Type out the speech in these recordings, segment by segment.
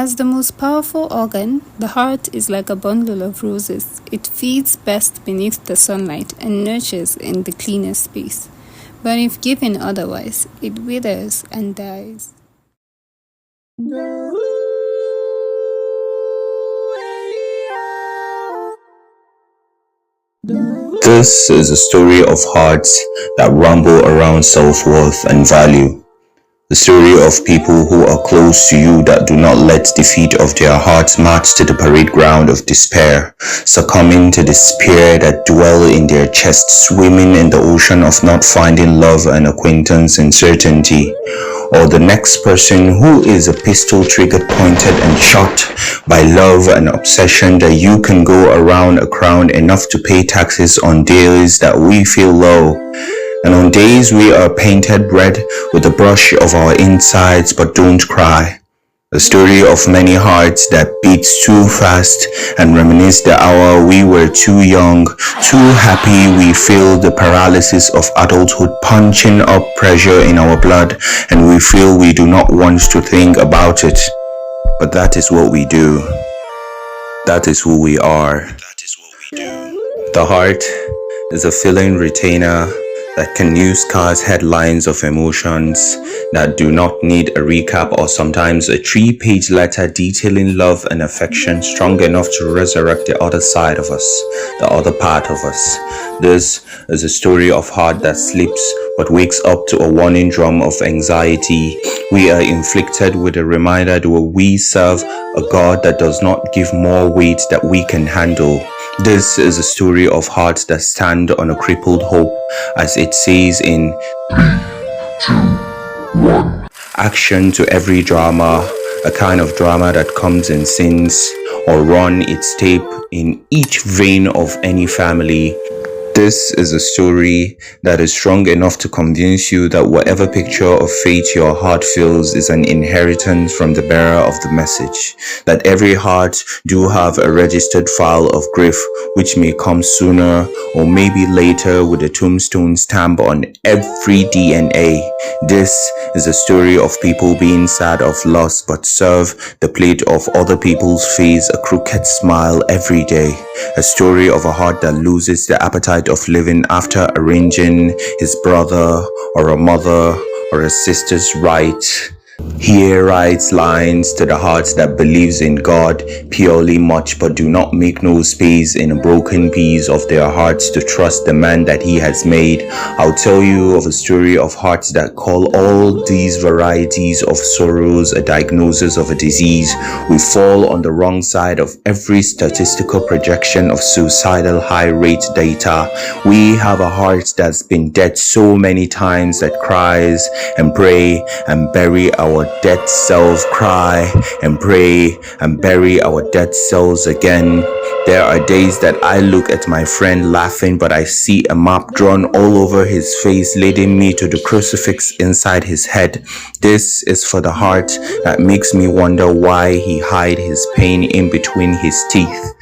As the most powerful organ, the heart is like a bundle of roses. It feeds best beneath the sunlight and nurtures in the cleanest space. But if given otherwise, it withers and dies. This is a story of hearts that rumble around self-worth and value. The story of people who are close to you that do not let the feet of their hearts march to the parade ground of despair, succumbing to the spear that dwell in their chests, swimming in the ocean of not finding love and acquaintance and certainty. Or the next person who is a pistol triggered, pointed and shot by love and obsession that you can go around a crown enough to pay taxes on days that we feel low. And on days we are painted red with the brush of our insides but don't cry. The story of many hearts that beats too fast and reminisce the hour we were too young, too happy we feel the paralysis of adulthood punching up pressure in our blood, and we feel we do not want to think about it. But that is what we do. That is who we are. The heart is a feeling retainer that can newscast headlines of emotions that do not need a recap or sometimes a 3-page letter detailing love and affection strong enough to resurrect the other side of us, the other part of us. This is a story of heart that sleeps but wakes up to a warning drum of anxiety. We are inflicted with a reminder that we serve a God that does not give more weight that we can handle. This is a story of hearts that stand on a crippled hope, as it says in 3, 2, 1. Action to every drama, a kind of drama that comes in scenes or run its tape in each vein of any family. This is a story that is strong enough to convince you that whatever picture of fate your heart feels is an inheritance from the bearer of the message. That every heart do have a registered file of grief which may come sooner or maybe later with a tombstone stamp on every DNA. This is a story of people being sad of loss but serve the plate of other people's face a crooked smile every day. A story of a heart that loses the appetite of living after arranging his brother or a mother or a sister's right. Here writes lines to the heart that believes in God purely much but do not make no space in a broken piece of their hearts to trust the man that he has made. I'll tell you of a story of hearts that call all these varieties of sorrows a diagnosis of a disease. We fall on the wrong side of every statistical projection of suicidal high rate data. We have a heart that's been dead so many times that cries and pray and bury our dead self, cry and pray and bury our dead selves again. There are days that I look at my friend laughing, but I see a map drawn all over his face leading me to the crucifix inside his head. This is for the heart that makes me wonder why he hide his pain in between his teeth,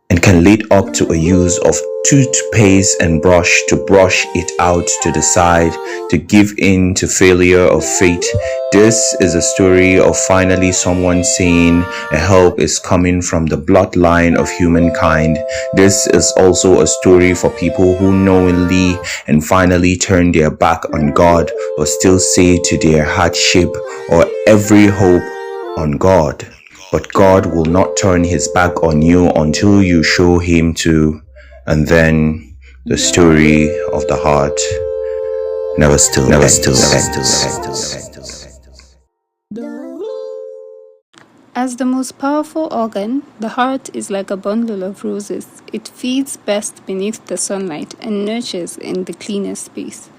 and can lead up to a use of toothpaste and brush to brush it out to the side, to give in to failure of fate. This is a story of finally someone saying a help is coming from the bloodline of humankind. This is also a story for people who knowingly and finally turn their back on God but still say to their hardship or every hope on God. But God will not turn his back on you until you show him to. And then the story of the heart never still ends. As the most powerful organ, the heart is like a bundle of roses. It feeds best beneath the sunlight and nurtures in the cleanest space.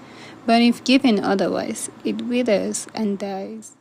But if given otherwise, it withers and dies.